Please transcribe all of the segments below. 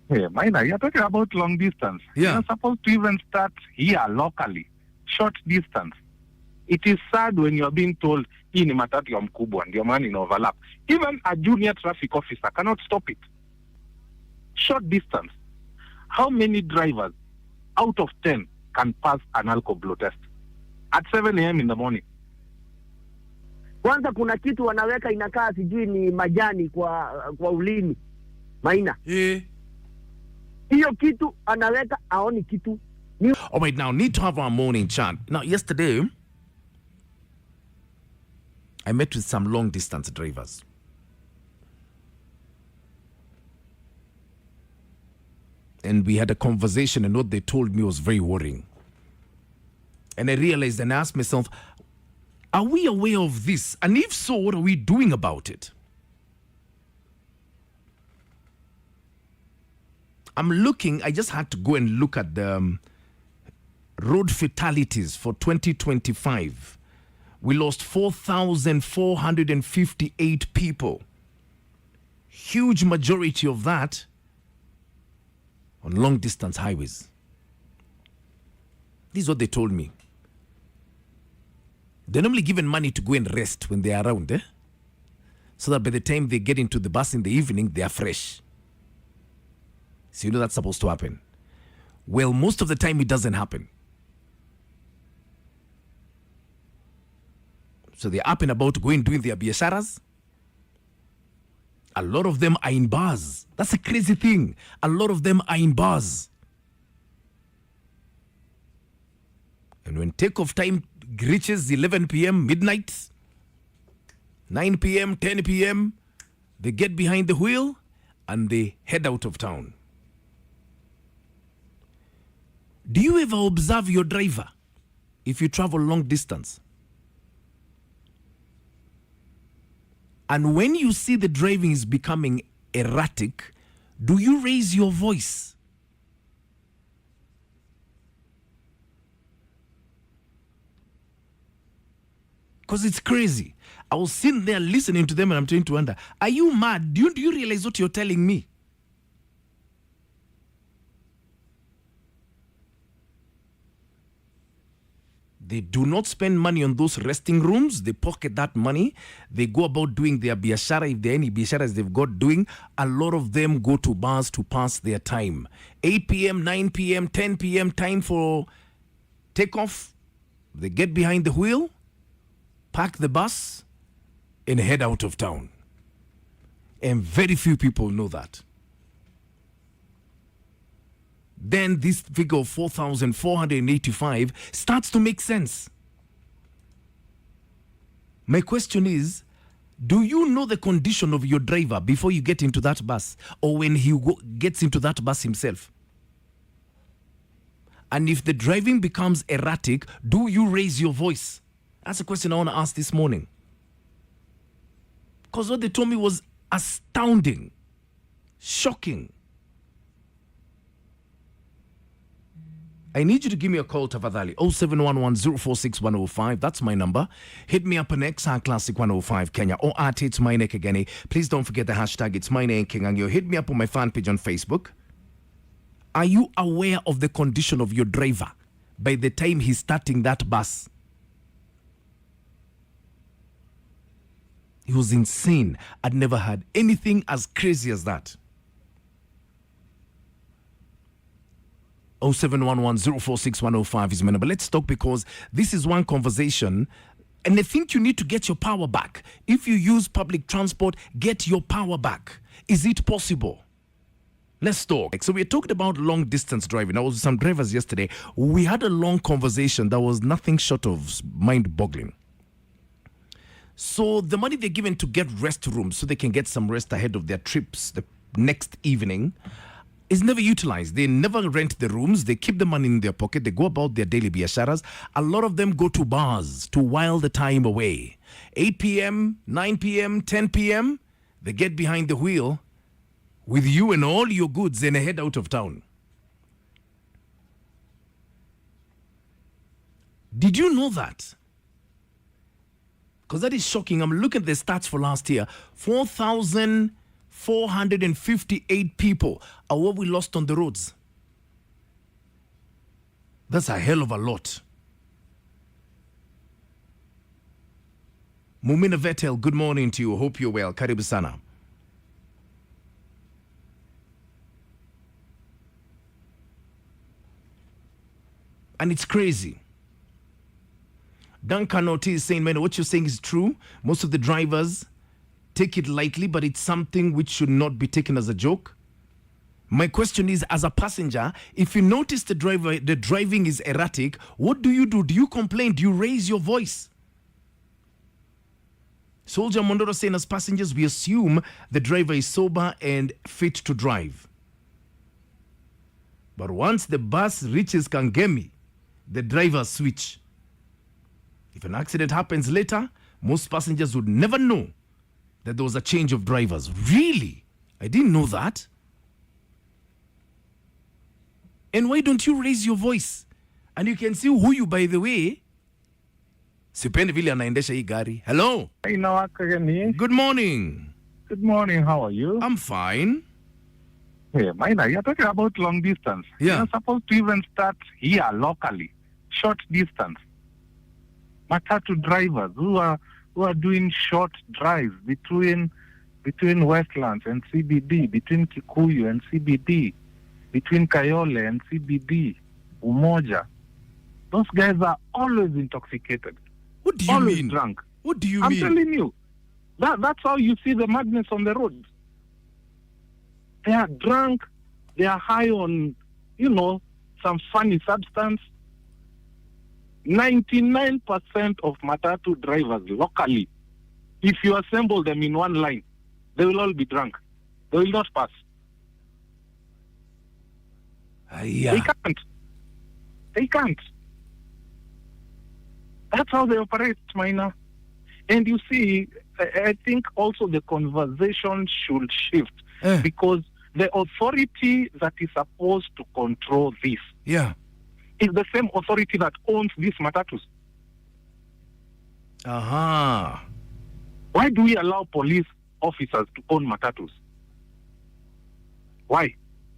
Hey, Minor, you're talking about long distance. Yeah. You're supposed to even start here locally, short distance. It is sad when you're being told, hii ni matatu ya mkubwa, ndio maana ina overlap. Even a junior traffic officer cannot stop it. Short distance. How many drivers out of 10 can pass an alcohol blow test at 7 a.m. in the morning? Kwanza kuna kitu wanaweka inakaa sijui ni majani kwa ulimi. Maina. Hiyo kitu anaweka aoni kitu. All right, now need to have our morning chat. Now, yesterday, I met with some long distance drivers. And we had a conversation, and what they told me was very worrying. And I realized and asked myself, are we aware of this? And if so, what are we doing about it? I just had to go and look at the road fatalities for 2025. We lost 4,458 people. Huge majority of that on long distance highways. This is what they told me. They're normally given money to go and rest when they are around, so that by the time they get into the bus in the evening, they are fresh. So you know that's supposed to happen. Well, most of the time it doesn't happen. So they're up and about going doing their biasharas. A lot of them are in bars. That's a crazy thing. A lot of them are in bars. And when takeoff time reaches 11 p.m., midnight, 9 p.m., 10 p.m., they get behind the wheel and they head out of town. Do you ever observe your driver if you travel long distance? And when you see the driving is becoming erratic, do you raise your voice? Because it's crazy. I was sitting there listening to them and I'm trying to wonder, are you mad? Do you realize what you're telling me? They do not spend money on those resting rooms. They pocket that money. They go about doing their biashara. If there are any biasharas they've got doing, a lot of them go to bars to pass their time. 8 p.m., 9 p.m., 10 p.m., time for takeoff. They get behind the wheel, park the bus, and head out of town. And very few people know that. Then this figure of 4,485 starts to make sense. My question is, do you know the condition of your driver before you get into that bus or when he gets into that bus himself? And if the driving becomes erratic, do you raise your voice? That's a question I want to ask this morning. Because what they told me was astounding, shocking. I need you to give me a call, Tafadhali. 0711-046-105. That's my number. Hit me up on X, Classic 105 Kenya, or at It's My Neck Again. Please don't forget the hashtag It's My Neck King. And you hit me up on my fan page on Facebook. Are you aware of the condition of your driver by the time he's starting that bus? He was insane. I'd never had anything as crazy as that. 0711-046-105 is my number. Let's talk, because this is one conversation, and I think you need to get your power back. If you use public transport, get your power back. Is it possible? Let's talk. So we're talking about long distance driving. I was with some drivers yesterday. We had a long conversation that was nothing short of mind-boggling. So the money they're given to get rest rooms so they can get some rest ahead of their trips the next evening is never utilized. They never rent the rooms. They keep the money in their pocket. They go about their daily biasharas. A lot of them go to bars to while the time away. 8 p.m., 9 p.m., 10 p.m., they get behind the wheel with you and all your goods and head out of town. Did you know that? Because that is shocking. I'm looking at the stats for last year. 4,000 458 people are what we lost on the roads. That's a hell of a lot. Mumina Vettel, good morning to you. Hope you're well. Karibu sana. And it's crazy. Duncan Ortiz is saying, man, what you're saying is true. Most of the drivers take it lightly, but it's something which should not be taken as a joke. My question is, as a passenger, if you notice the driving is erratic, what do? Do you complain? Do you raise your voice? Soldier Mondoro saying, as passengers, we assume the driver is sober and fit to drive. But once the bus reaches Kangemi, the drivers switch. If an accident happens later, most passengers would never know that there was a change of drivers. Really? I didn't know that. And why don't you raise your voice? And you can see who you, by the way. Sipendi vile anaendesha hii gari. Hello. Good morning. Good morning. How are you? I'm fine. Hey, Maina, you're talking about long distance. Yeah. You're supposed to even start here locally, short distance. Matatu drivers who are doing short drives between Westlands and CBD, between Kikuyu and CBD, between Kayole and CBD, Umoja. Those guys are always intoxicated. What do you always mean? Drunk. What do you I'm mean? telling you. That's how you see the madness on the road. They are drunk. They are high on, some funny substance. 99% of Matatu drivers locally, if you assemble them in one line, they will all be drunk. They will not pass. Yeah. They can't. That's how they operate, Maina. And you see, I think also the conversation should shift because the authority that is supposed to control this is the same authority that owns these Matatus. Aha. Why do we allow police officers to own Matatus? Why?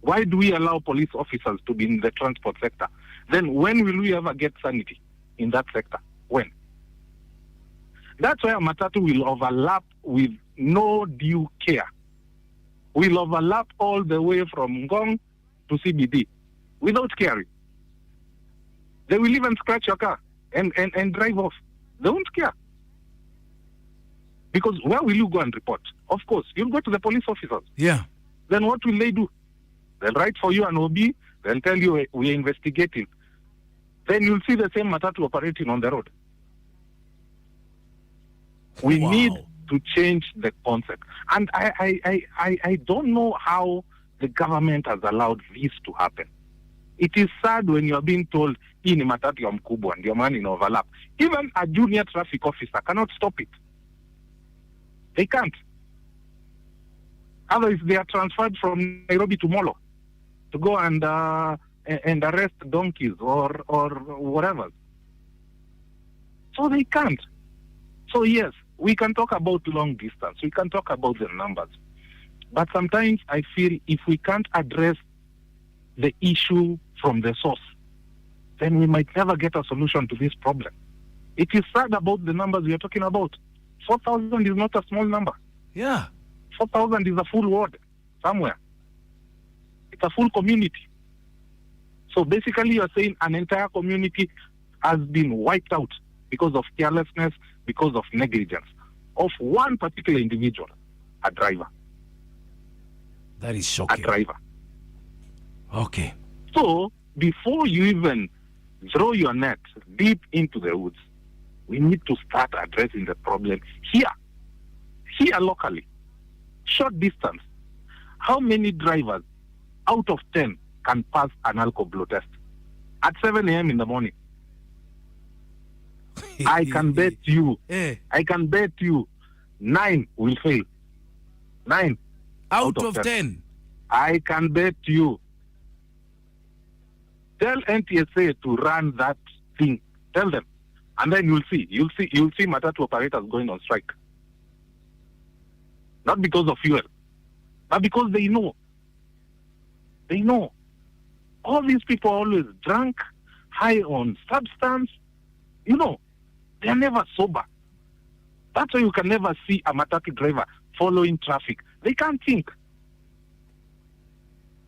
Why do we allow police officers to be in the transport sector? Then when will we ever get sanity in that sector? When? That's where Matatu will overlap with no due care. Will overlap all the way from Ngong to CBD without caring. They will even scratch your car and drive off. They won't care. Because where will you go and report? Of course, you'll go to the police officers. Yeah. Then what will they do? They'll write for you an OB. They'll tell you we're investigating. Then you'll see the same Matatu operating on the road. We need to change the concept. And I don't know how the government has allowed this to happen. It is sad when you are being told, hii ni matatu ya mkubwa, ndio maana in overlap. Even a junior traffic officer cannot stop it. They can't. Otherwise, they are transferred from Nairobi to Molo to go and arrest donkeys or whatever. So they can't. So yes, we can talk about long distance. We can talk about the numbers. But sometimes I feel if we can't address the issue from the source, then we might never get a solution to this problem. It is sad about the numbers we are talking about. 4,000 is not a small number. Yeah. 4,000 is a full ward somewhere. It's a full community. So basically you're saying an entire community has been wiped out because of carelessness, because of negligence of one particular individual, a driver. That is shocking. A driver. Okay. So before you even throw your net deep into the woods, we need to start addressing the problem here locally. Short distance. How many drivers out of 10 can pass an alcohol blow test at 7 a.m. in the morning? I can bet you 9 will fail. 9 out of 10. I can bet you. Tell NTSA to run that thing. Tell them. And then you'll see Matatu operators going on strike. Not because of fuel, But because they know. All these people are always drunk, high on substance. You know, they are never sober. That's why you can never see a Matatu driver following traffic. They can't think.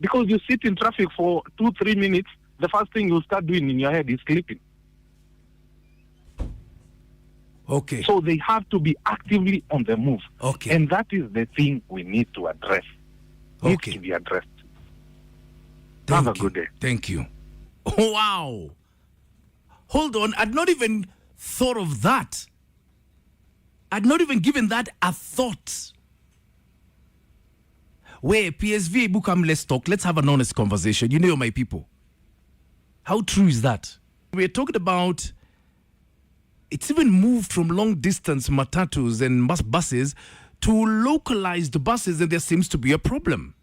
Because you sit in traffic for 2-3 minutes, the first thing you start doing in your head is sleeping. Okay. So they have to be actively on the move. Okay. And that is the thing we need to address. Needs to be addressed. Have a good day. Thank you. Oh, wow. Hold on. I'd not even thought of that. I'd not even given that a thought. Wait, PSV, Bukam, let's talk. Let's have an honest conversation. You know, my people. How true is that? We're talking about, it's even moved from long distance Matatus and buses to localized buses, and there seems to be a problem.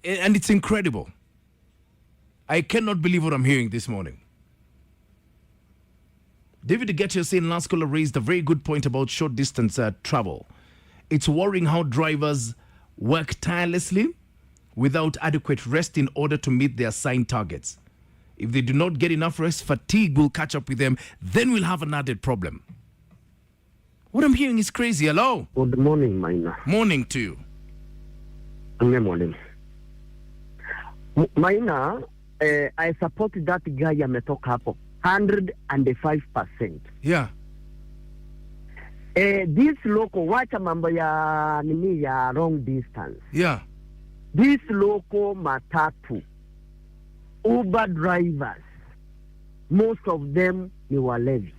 And it's incredible. I cannot believe what I'm hearing this morning. David Getcher saying last caller raised a very good point about short distance travel. It's worrying how drivers work tirelessly without adequate rest in order to meet their assigned targets. If they do not get enough rest, fatigue will catch up with them. Then we'll have an added problem. What I'm hearing is crazy. Hello? Good morning, Maina. Morning to you. Good morning. Maina, I support that guy ametoka hapo 105%. Yeah. This local, wacha mambo ya nini ya long distance. Yeah. This local Matatu, Uber drivers, most of them ni walevi.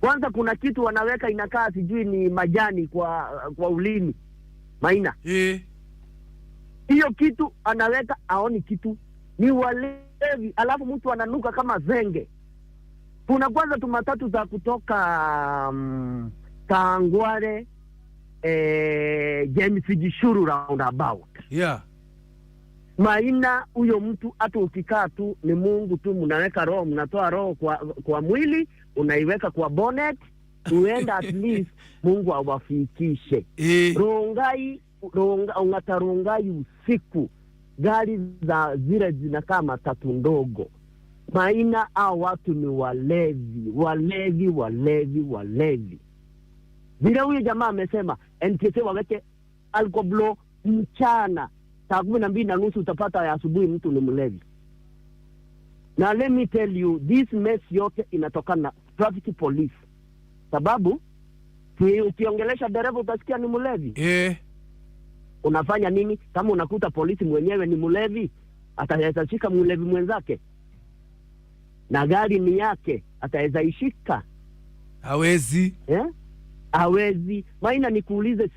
Kwanza kuna kitu wanaweka inakaa sijui ni majani kwa ulimi. Maina. Hiyo kitu anaweka aoni kitu. Ni walevi, alafu mtu ananuka kama zenge. Kuna kwanza tu matatu za kutoka Kangware, James Gishuru roundabout. Yeah. Maina, huyo mtu hata ukikaa tu ni Mungu tu, mnaweka roho, mnatoa roho kwa mwili, unaiweka kwa bonnet, uenda at least Mungu awafikishe. Ungatarungai usiku, gari za zile zinakaa matatu ndogo. Maina, hao watu ni walevi. Vile huyo jamaa amesema, NTSA waweke alcohol mchana, saa 12:30 utapata ya asubuhi mtu ni mlevi. Na let me tell you, this mess yote inatokana na traffic police. Sababu, ukiongelesha dereva utasikia ni mlevi. Unafanya nini? Kama unakuta polisi mwenyewe ni mlevi, ataweza shika mlevi mwenzake. Na gari ni yake, ataweza ishika. Hawezi. Hawezi. Maina, nikuulize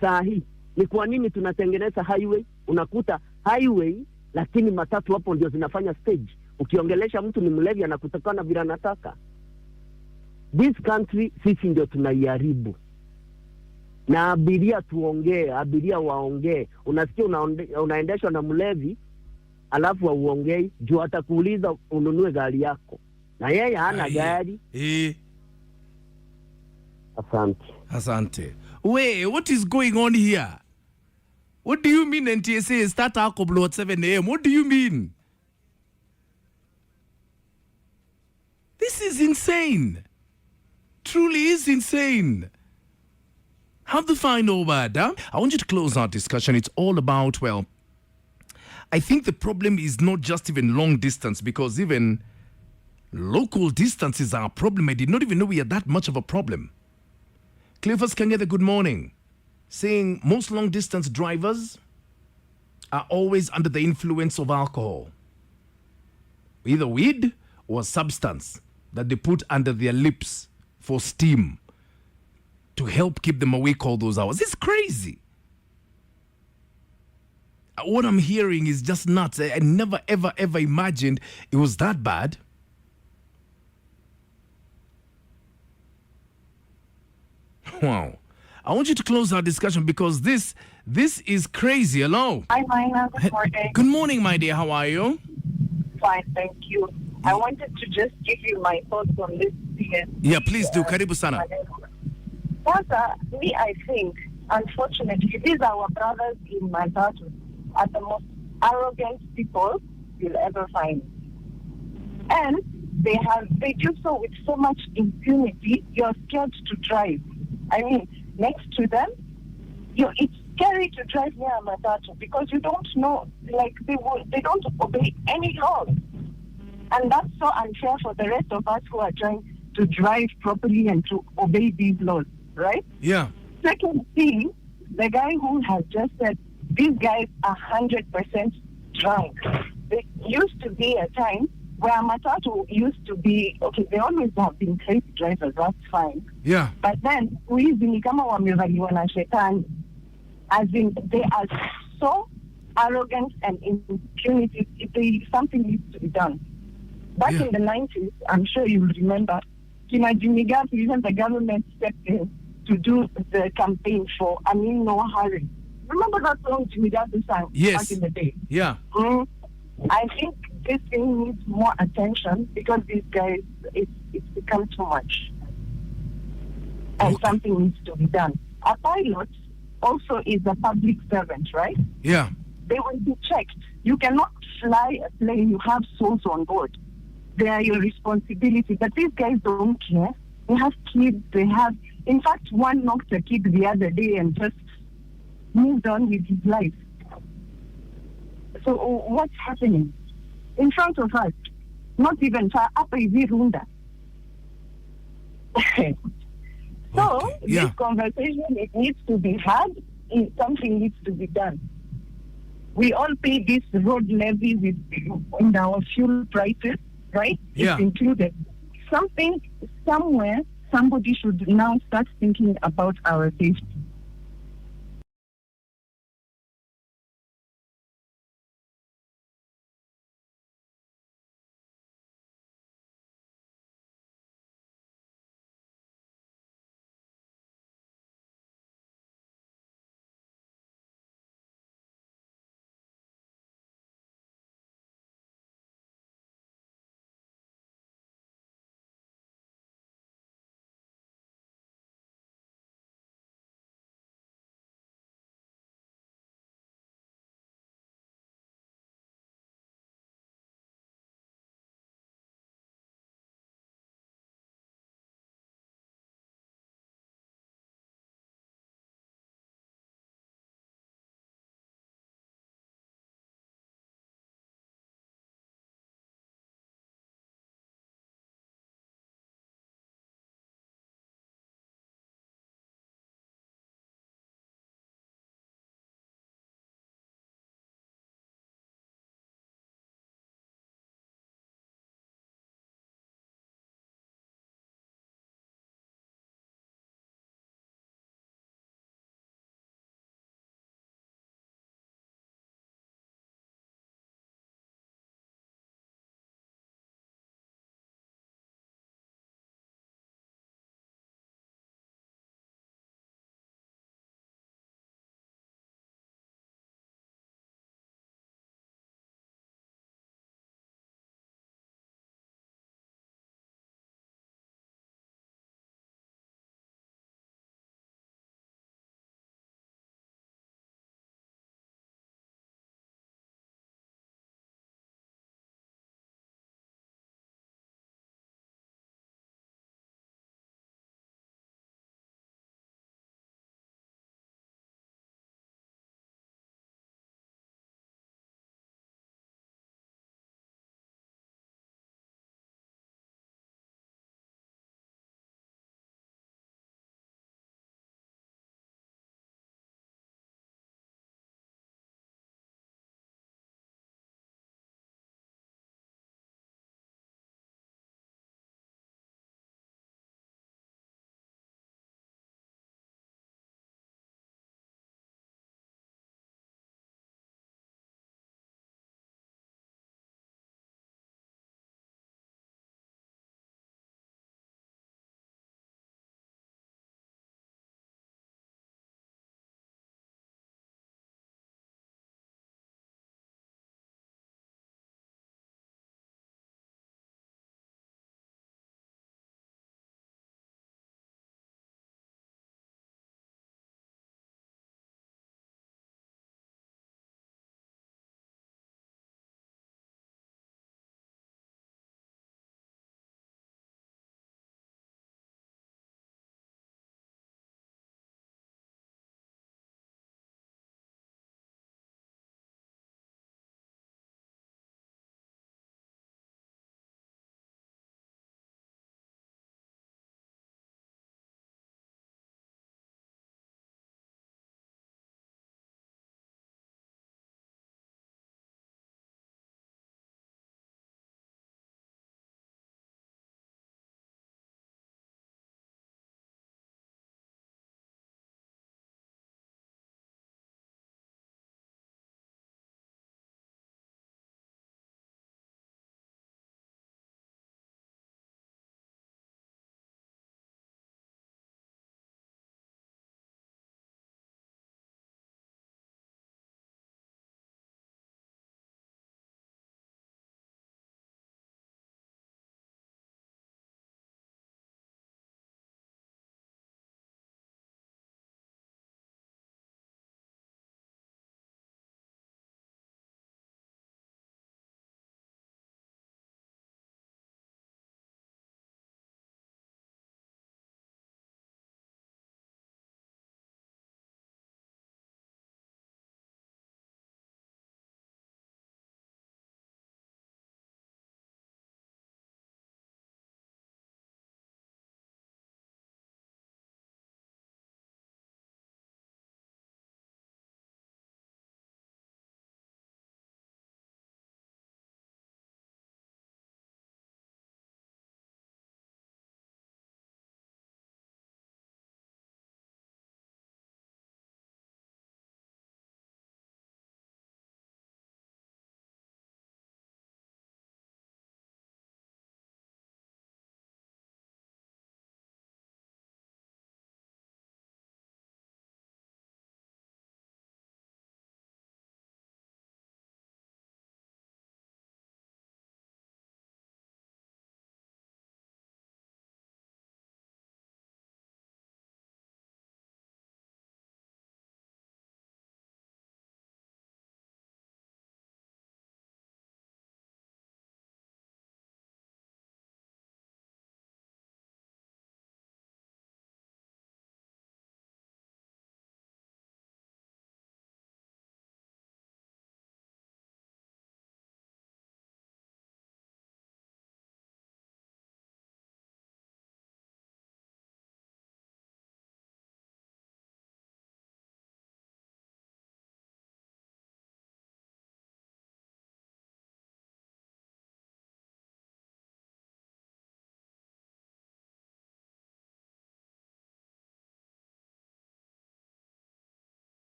saa hii, ni kwa nini tunatengeneza highway? Unakuta highway, lakini matatu hapo ndio zinafanya stage. Ukiongelesha mtu ni mlevi anakutakana vile anataka. This country sisi ndio tunaiharibu. Na abiria tuongee, abiria waongee. Unasikia unaendeshwa na mlevi, alafu uongei, juu atakuuliza ununue gari yako. Na yeye hana gari. Asante. Wait, what is going on here? What do you mean NTSA start alcohol at 7 a.m.? What do you mean? This is insane. Truly is insane. How the final word, huh? I want you to close our discussion. It's all about, well, I think the problem is not just even long distance, because even local distances are a problem. I did not even know we had that much of a problem. Cleophas Kangede, good morning. Saying most long distance drivers are always under the influence of alcohol. Either weed or substance that they put under their lips for steam to help keep them awake all those hours. It's crazy. What I'm hearing is just nuts. I never, ever imagined it was that bad. Wow. I want you to close our discussion because this is crazy. Hello. Hi, Maina. Good morning. Good morning, my dear. How are you? Fine, thank you. I wanted to just give you my thoughts on this thing. Yeah, please do. Karibu sana. Sasa, me, I think, unfortunately, these our brothers in Matatu are the most arrogant people you'll ever find. And they do so with so much impunity, you're scared to drive. I mean, next to them, it's scary to drive near a Matatu because you don't know, like, they don't obey any laws. And that's so unfair for the rest of us who are trying to drive properly and to obey these laws, right? Yeah. Second thing, the guy who has just said, these guys are 100% drunk. There used to be a time where Matatu used to be, okay, they always have been crazy drivers, that's fine. Yeah. But then, hizi ni kama wamevaliwa na shetani. As in, they are so arrogant and impunity, something needs to be done. Back in the 90s, I'm sure you remember, Kina Jimmy Gaff, even the government stepped in to do the campaign for Amin No Hurry. Remember that song Jimmy Gaff sang back in the day? Yeah. I think this thing needs more attention because these guys, it's become too much. And something needs to be done. A pilot also is a public servant, right? Yeah. They will be checked. You cannot fly a plane, you have souls on board. They are your responsibility. But these guys don't care. They have kids. In fact, one knocked a kid the other day and just moved on with his life. So what's happening? In front of us, not even far, up is Runda. So this conversation, it needs to be had. Something needs to be done. We all pay this road levy in our fuel prices, right? Yeah. It's included. Somewhere, somebody should now start thinking about our safety.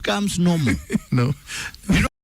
comes normal. No. You know,